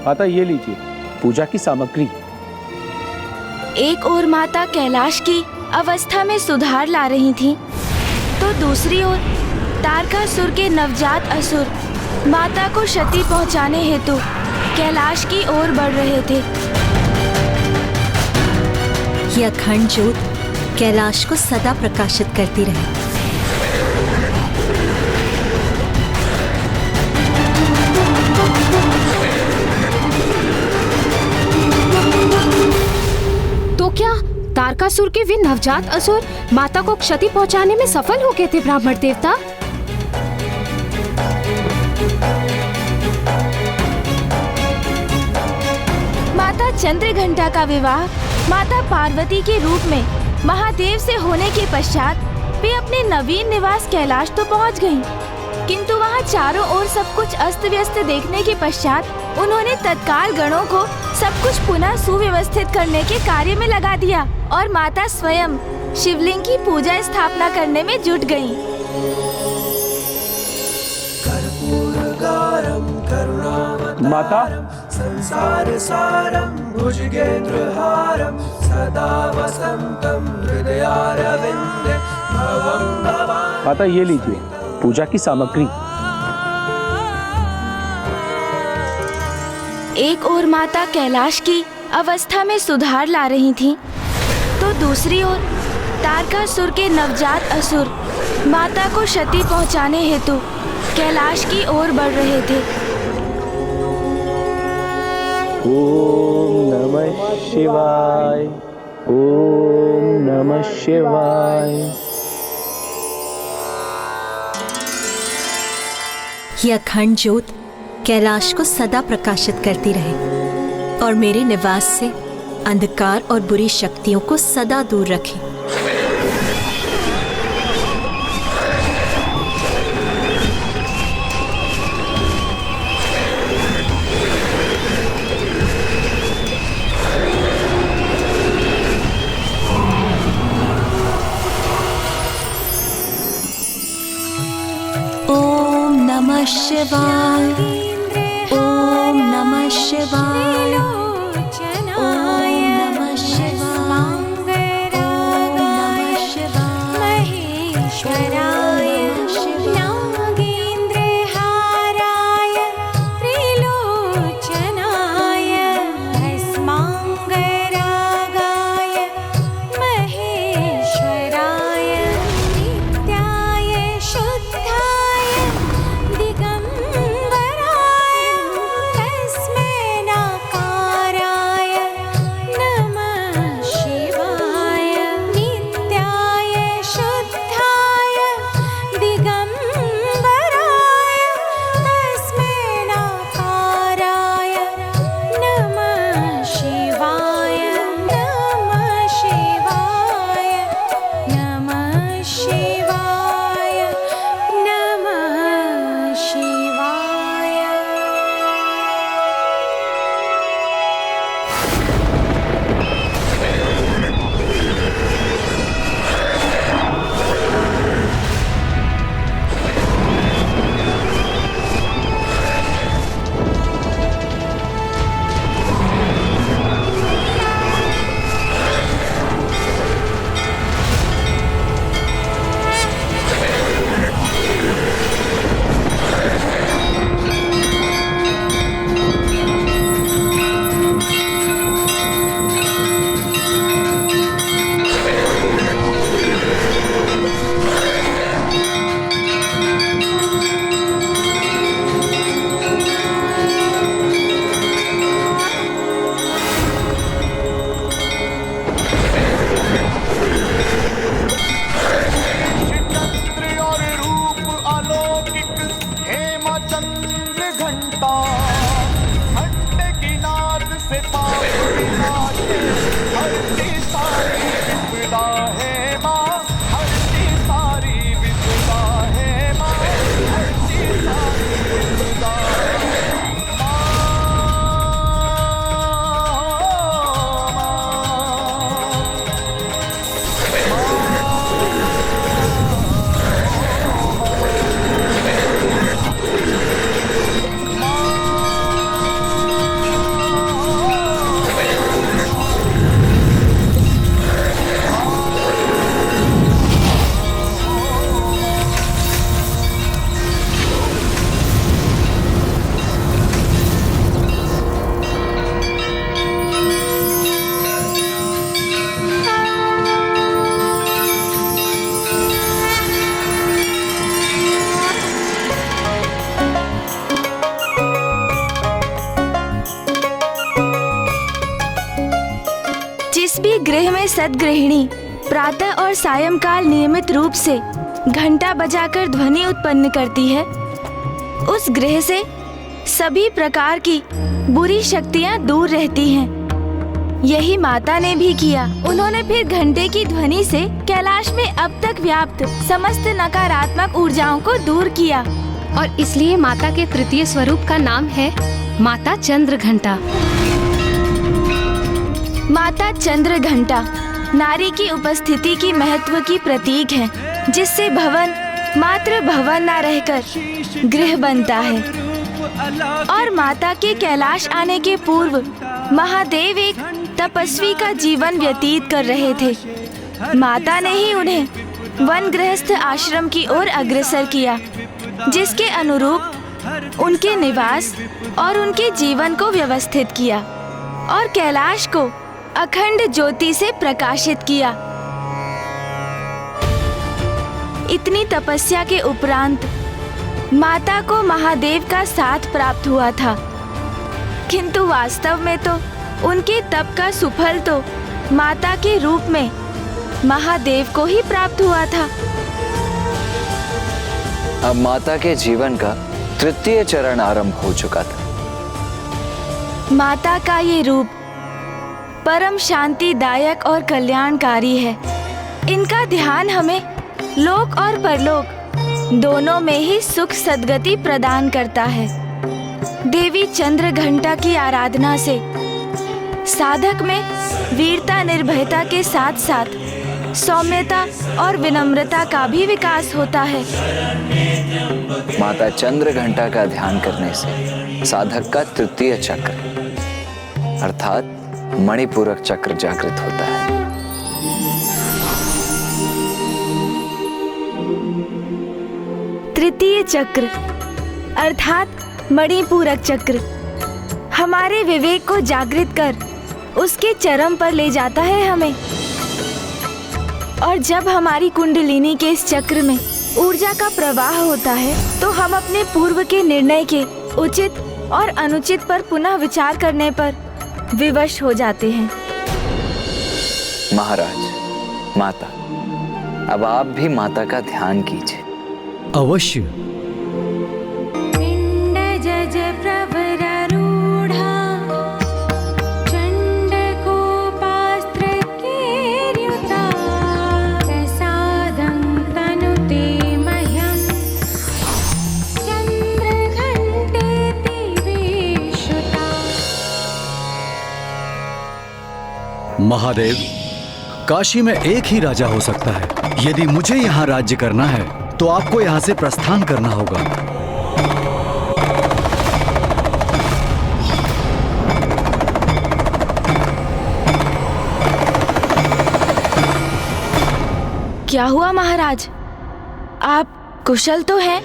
माता, ये लीजिए पूजा की सामग्री। एक ओर माता कैलाश की अवस्था में सुधार ला रही थीं, तो दूसरी ओर तारकासुर के नवजात असुर माता को क्षति पहुंचाने हेतु कैलाश की ओर बढ़ रहे थे। यह अखंड ज्योत कैलाश को सदा प्रकाशित करती रहे। तो क्या तारकासुर के वे नवजात असुर माता को क्षति पहुंचाने में सफल हो गए थे ब्राह्मण देवता? चंद्रघंटा का विवाह माता पार्वती के रूप में महादेव से होने के पश्चात वे अपने नवीन निवास कैलाश तो पहुंच गयीं। किंतु वहां चारों ओर सब कुछ अस्त व्यस्त देखने के पश्चात उन्होंने तत्काल गणों को सब कुछ पुनः सुव्यवस्थित करने के कार्य में लगा दिया और माता स्वयं शिवलिंग की पूजा स्थापना करने में जुट गयीं। माता, संसार सारम भुजगेंद्रहारम सदा वसंतम हृदयारविंदे भवं भवानि। माता ये लीजिए पूजा की सामग्री। एक ओर माता कैलाश की अवस्था में सुधार ला रही थीं, तो दूसरी ओर तारकासुर के नवजात असुर माता को क्षति पहुंचाने हेतु कैलाश की ओर बढ़ रहे थे। ओम नमः शिवाय, ओम नमः शिवाय। यह अखंड ज्योत कैलाश को सदा प्रकाशित करती रहे और मेरे निवास से अंधकार और बुरी शक्तियों को सदा दूर रखे। ओम नमः शिवाय, ओम नमः शिवाय, ओम नमः शिवाय, ओम नमः शिवाय, महेश्वराय, नागेंद्रहाराय, त्रिलोचनाय, भस्मांगरागाय, महेश्वराय, नित्याय शुद्धाय, दिगंबराय, तस्मै नाकाराय नमः शिवाय। नित्याय शुद्धाय, दिगंबराय, तस्मै नाकाराय नमः शिवाय। नमः शिवाय, नमः शिवाय, नमः शिवाय। जिस भी गृह में सद्गृहिणी प्रातः और सायंकाल नियमित रूप से घंटा बजाकर ध्वनि उत्पन्न करती है, उस गृह से सभी प्रकार की बुरी शक्तियां दूर रहती हैं यही माता ने भी किया। उन्होंने फिर घंटे की ध्वनि से कैलाश में अब तक व्याप्त समस्त नकारात्मक ऊर्जाओं को दूर किया। और इसलिए माता के तृतीय स्वरूप का नाम है माता चंद्र घंटा। माता चंद्र घंटा नारी की उपस्थिति की महत्व की प्रतीक है, जिससे भवन मात्र भवन न रहकर गृह बनता है। और माता के कैलाश आने के पूर्व महादेव एक तपस्वी का जीवन व्यतीत कर रहे थे। माता ने ही उन्हें वन गृहस्थ आश्रम की ओर अग्रसर किया, जिसके अनुरूप उनके निवास और उनके जीवन को व्यवस्थित किया और कैलाश को अखंड ज्योति से प्रकाशित किया। इतनी तपस्या के उपरांत माता को महादेव का साथ प्राप्त हुआ था, किंतु वास्तव में तो उनके तप का सुफल तो माता के रूप में महादेव को ही प्राप्त हुआ था। अब माता के जीवन का तृतीय चरण आरंभ हो चुका था। माता का ये रूप परम शांतिदायक और कल्याणकारी है। इनका ध्यान हमें लोक और परलोक दोनों में ही सुख सद्गति प्रदान करता है। देवी चंद्र घंटा की आराधना से साधक में वीरता निर्भयता के साथ साथ सौम्यता और विनम्रता का भी विकास होता है। माता चंद्र घंटा का ध्यान करने से साधक का तृतीय चक्र अर्थात मणिपूरक चक्र जागृत होता है। तृतीय चक्र अर्थात मणिपूरक चक्र हमारे विवेक को जागृत कर उसके चरम पर ले जाता है हमें। और जब हमारी कुंडलिनी के इस चक्र में ऊर्जा का प्रवाह होता है, तो हम अपने पूर्व के निर्णय के उचित और अनुचित पर पुनः विचार करने पर विवश हो जाते हैं। महाराज, माता, अब आप भी माता का ध्यान कीजिए। अवश्य। पिंड जज प्रवरारूढ़ा चंडकोपास्त्र केर्युता प्रसादं तनुते मह्यं चंद्रघंटेति विश्रुता। महादेव, काशी में एक ही राजा हो सकता है। यदि मुझे यहाँ राज्य करना है तो आपको यहाँ से प्रस्थान करना होगा। क्या हुआ महाराज? आप कुशल तो हैं?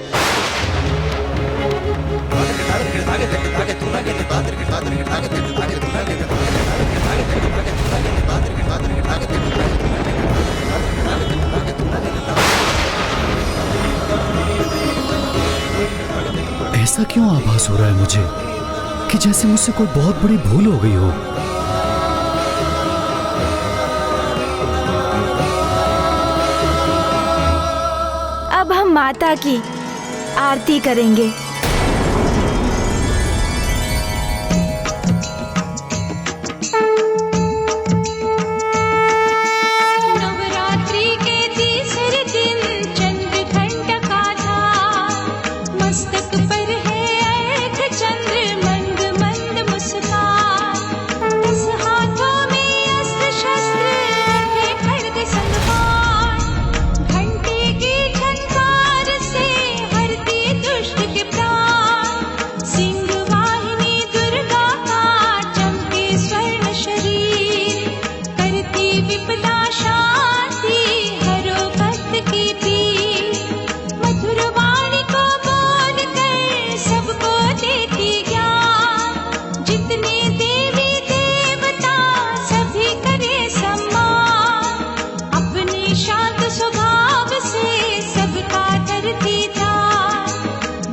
ऐसा क्यों आभास हो रहा है मुझे कि जैसे मुझसे कोई बहुत बड़ी भूल हो गई हो। अब हम माता की आरती करेंगे। नवरात्रि के तीसरे दिन चंद्र घंटा का था, मस्तक पर है अर्घ चंद्र मंद मंद मुस्कान। 10 हाथों में अस्त्र शस्त्र है खड्ग सलवार, घंटे की झनकार से हरती दुष्ट के प्राण। सिंह वाहिनी दुर्गा का चमके स्वर्ण शरीर, करती विपदा शांति हरो भक्त की पीर। मधुर वाणी को बोल कर सबको देती ज्ञान, जितने देवी देवता सभी करे सम्मान। अपने शांत स्वभाव से सबका करती ध्यान,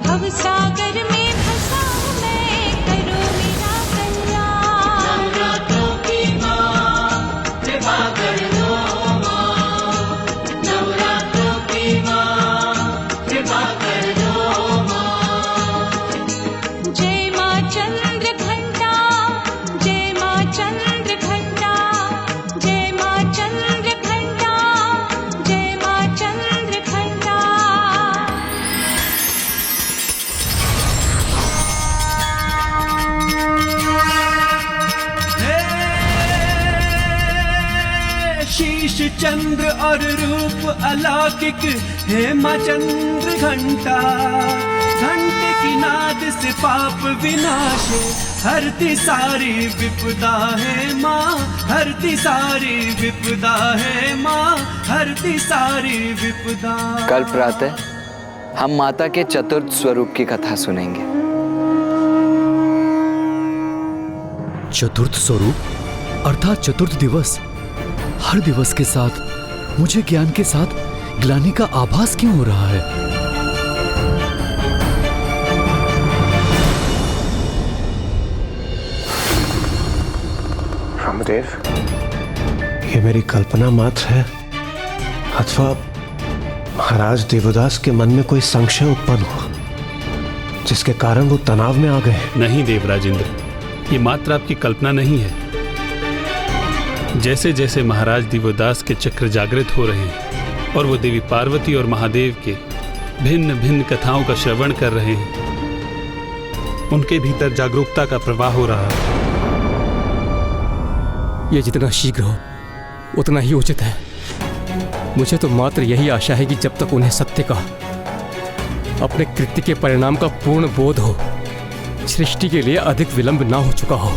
भवसागर में फंसा हूँ मैं, करो मेरा कल्याण। नवरात्रों की माँ कृपा कर दो माँ, नवरात्रों की माँ कृपा कर दो माँ। जय माँ चंद्र घंटा, जय माँ चंद्र घंटा। चंद्र और रूप अलौकिक हे माँ चंद्र घंटा। घंटे की नाद से पाप विनाशे हरती सारी विपदा है माँ, हरती सारी विपदा है माँ, हरती सारी विपदा। कल प्रातः हम माता के चतुर्थ स्वरूप की कथा सुनेंगे। चतुर्थ स्वरूप अर्थात चतुर्थ दिवस। हर दिवस के साथ मुझे ज्ञान के साथ ग्लानि का आभास क्यों हो रहा है? ब्रह्मदेव, ये मेरी कल्पना मात्र है अथवा महाराज देवदास के मन में कोई संशय उत्पन्न हुआ जिसके कारण वो तनाव में आ गए? नहीं देवराजेंद्र, ये मात्र आपकी कल्पना नहीं है। जैसे जैसे महाराज देवदास के चक्र जागृत हो रहे हैं और वो देवी पार्वती और महादेव के भिन्न भिन्न कथाओं का श्रवण कर रहे हैं, उनके भीतर जागरूकता का प्रवाह हो रहा है। ये जितना शीघ्र हो उतना ही उचित है। मुझे तो मात्र यही आशा है कि जब तक उन्हें सत्य का, अपने कृत्य के परिणाम का पूर्ण बोध हो, सृष्टि के लिए अधिक विलंब ना हो चुका हो।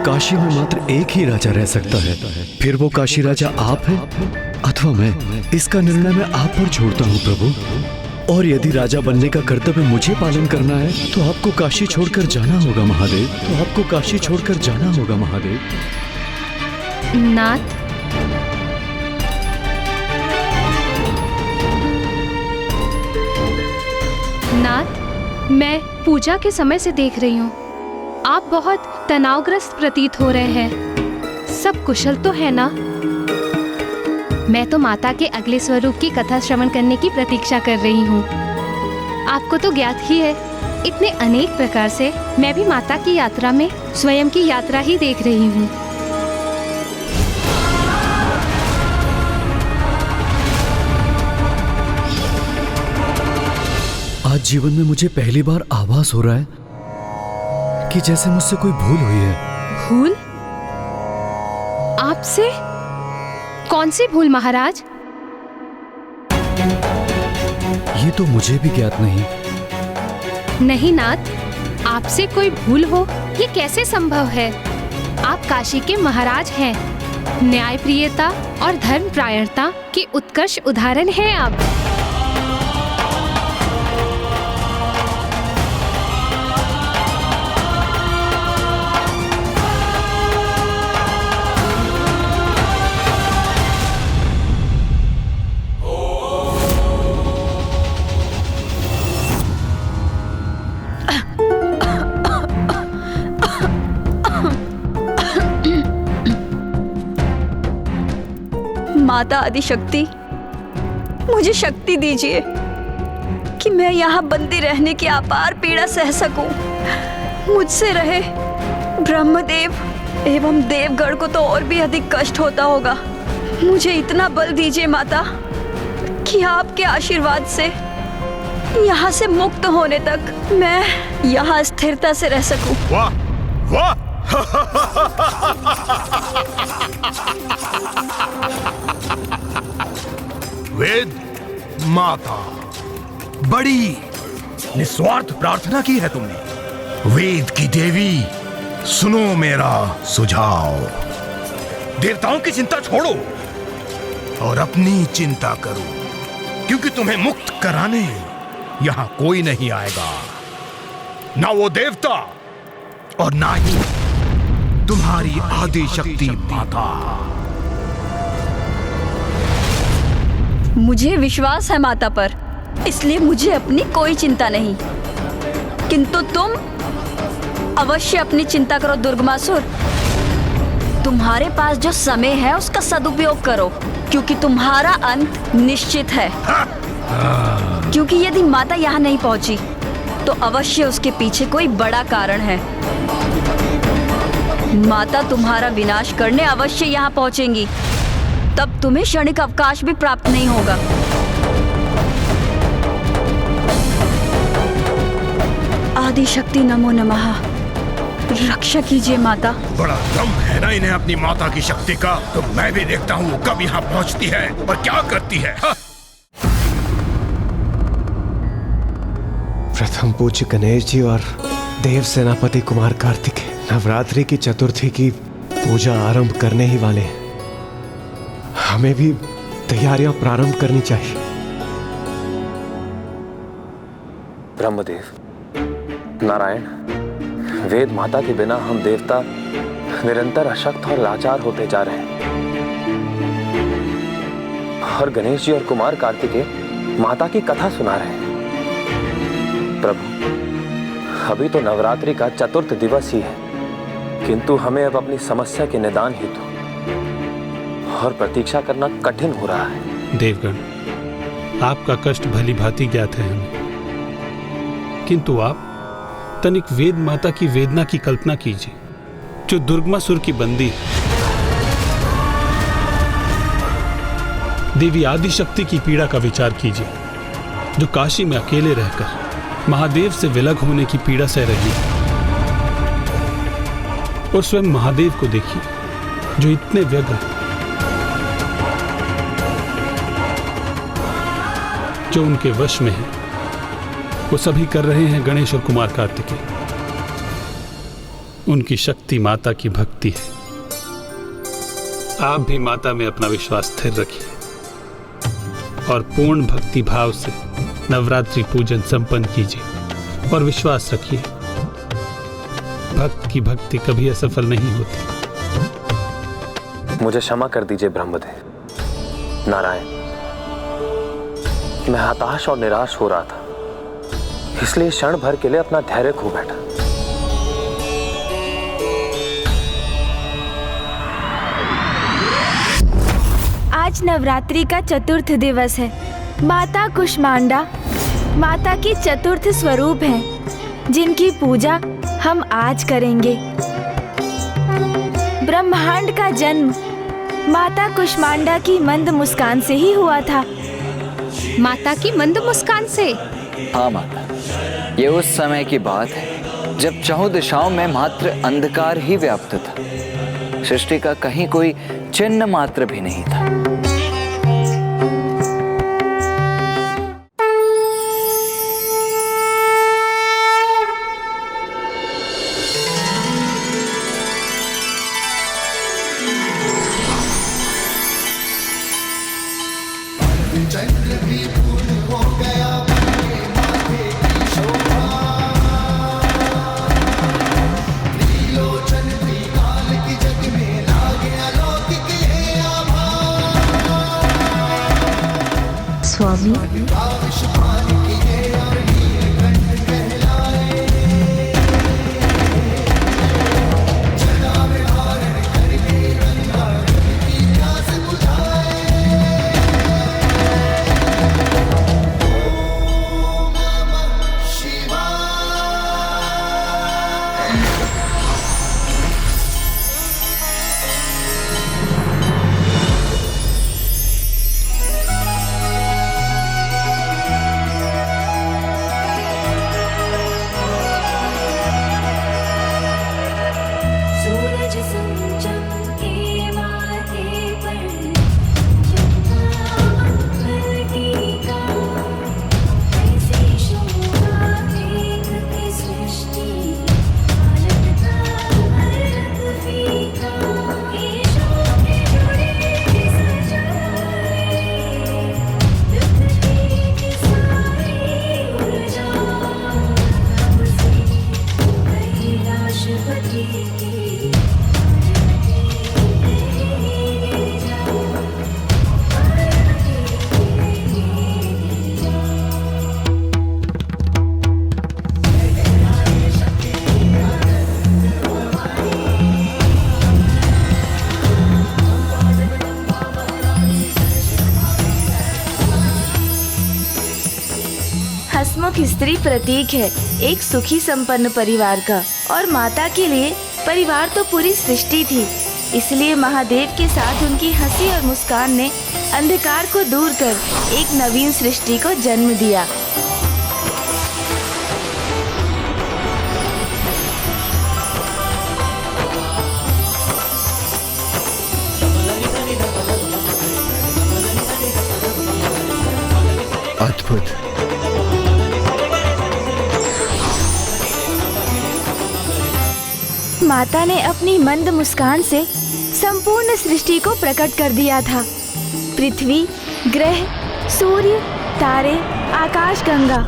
काशी में मात्र एक ही राजा रह सकता है, फिर वो काशी राजा आप हैं अथवा मैं। इसका निर्णय मैं आप पर छोड़ता हूँ प्रभु। और यदि राजा बनने का कर्तव्य मुझे पालन करना है तो आपको काशी छोड़कर जाना होगा महादेव, तो आपको काशी छोड़कर जाना होगा महादेव। नाथ, नाथ, मैं पूजा के समय से देख रही हूँ आप बहुत तनावग्रस्त प्रतीत हो रहे हैं। सब कुशल तो है ना? मैं तो माता के अगले स्वरूप की कथा श्रवण करने की प्रतीक्षा कर रही हूँ। आपको तो ज्ञात ही है, इतने अनेक प्रकार से मैं भी माता की यात्रा में स्वयं की यात्रा ही देख रही हूँ। आज जीवन में मुझे पहली बार आभास हो रहा है कि जैसे मुझसे कोई भूल हुई है। भूल? आपसे? कौन सी भूल महाराज? ये तो मुझे भी ज्ञात नहीं। नहीं नाथ, आपसे कोई भूल हो ये कैसे संभव है? आप काशी के महाराज हैं। न्यायप्रियता और धर्मप्रायणता के उत्कर्ष उदाहरण हैं आप। माता आदिशक्ति, मुझे शक्ति दीजिए कि मैं यहाँ बंदी रहने की अपार पीड़ा सह सकूं। मुझसे रहे ब्रह्मदेव एवं देवगण को तो और भी अधिक कष्ट होता होगा। मुझे इतना बल दीजिए माता कि आपके आशीर्वाद से यहाँ से मुक्त होने तक मैं यहाँ स्थिरता से रह सकूं। वाह वाह! वेद माता, बड़ी निस्वार्थ प्रार्थना की है तुमने। वेद की देवी, सुनो मेरा सुझाव। देवताओं की चिंता छोड़ो और अपनी चिंता करो, क्योंकि तुम्हें मुक्त कराने यहां कोई नहीं आएगा। ना वो देवता और ना ही तुम्हारी आदि शक्ति माता। मुझे विश्वास है माता पर, इसलिए मुझे अपनी कोई चिंता नहीं। किंतु तुम अवश्य अपनी चिंता करो दुर्गमासुर। तुम्हारे पास जो समय है उसका सदुपयोग करो, क्योंकि तुम्हारा अंत निश्चित है। क्योंकि यदि माता यहाँ नहीं पहुंची तो अवश्य उसके पीछे कोई बड़ा कारण है। माता तुम्हारा विनाश करने अवश्य यहाँ पहुंचेंगी, तब तुम्हें क्षणिक अवकाश भी प्राप्त नहीं होगा। आदि शक्ति नमो नमः, रक्षा कीजिए माता। बड़ा दम है ना इन्हें अपनी माता की शक्ति का। तो मैं भी देखता हूँ वो कब यहाँ पहुँचती है और क्या करती है। प्रथम पूज्य गणेश जी और देव सेनापति कुमार कार्तिकेय नवरात्रि की चतुर्थी की पूजा आरंभ करने ही वाले हैं। हमें भी तैयारियां प्रारंभ करनी चाहिए। ब्रह्मदेव, नारायण, वेद माता के बिना हम देवता निरंतर अशक्त और लाचार होते जा रहे हैं। और गणेश जी और कुमार कार्तिकेय माता की कथा सुना रहे हैं। प्रभु, अभी तो नवरात्रि का चतुर्थ दिवस ही है, किंतु हमें अब अपनी समस्या के निदान हेतु और प्रतीक्षा करना कठिन हो रहा है। देवगण, आपका कष्ट भली भांति ज्ञात है हमें, किंतु आप तनिक वेद माता की वेदना की कल्पना कीजिए, जो दुर्गमासुर की बंदी है। देवी आदिशक्ति की पीड़ा का विचार कीजिए, जो काशी में अकेले रहकर महादेव से विलग होने की पीड़ा सह रही है। और स्वयं महादेव को देखिए, जो इतने व्यग्र हैं, जो उनके वश में है, वो सभी कर रहे हैं गणेश और कुमार कार्तिकेय। उनकी शक्ति माता की भक्ति है। आप भी माता में अपना विश्वास स्थिर रखिए और पूर्ण भक्ति भाव से नवरात्रि पूजन संपन्न कीजिए और विश्वास रखिए, भक्त की भक्ति कभी असफल नहीं होती। मुझे क्षमा कर दीजिए ब्रह्मदेव। नारायण, मैं हताश और निराश हो रहा था, इसलिए क्षण भर के लिए अपना धैर्य खो बैठा। आज नवरात्रि का चतुर्थ दिवस है। माता कुष्मांडा माता की चतुर्थ स्वरूप हैं, जिनकी पूजा हम आज करेंगे। ब्रह्मांड का जन्म माता कुष्मांडा की मंद मुस्कान से ही हुआ था। माता की मंद मुस्कान से? हाँ माता, ये उस समय की बात है जब चहुं दिशाओं में मात्र अंधकार ही व्याप्त था। सृष्टि का कहीं कोई चिन्ह मात्र भी नहीं था। स्वामी, प्रमुख स्त्री प्रतीक है एक सुखी संपन्न परिवार का, और माता के लिए परिवार तो पूरी सृष्टि थी। इसलिए महादेव के साथ उनकी हंसी और मुस्कान ने अंधकार को दूर कर एक नवीन सृष्टि को जन्म दिया। अद्भुत। माता ने अपनी मंद मुस्कान से संपूर्ण सृष्टि को प्रकट कर दिया था। पृथ्वी, ग्रह, सूर्य, तारे, आकाश गंगा।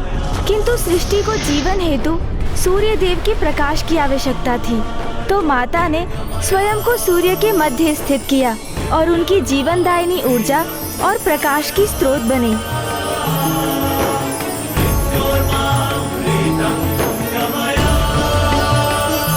किंतु सृष्टि को जीवन हेतु सूर्य देव के प्रकाश की आवश्यकता थी, तो माता ने स्वयं को सूर्य के मध्य स्थित किया और उनकी जीवनदायिनी ऊर्जा और प्रकाश की स्रोत बनी।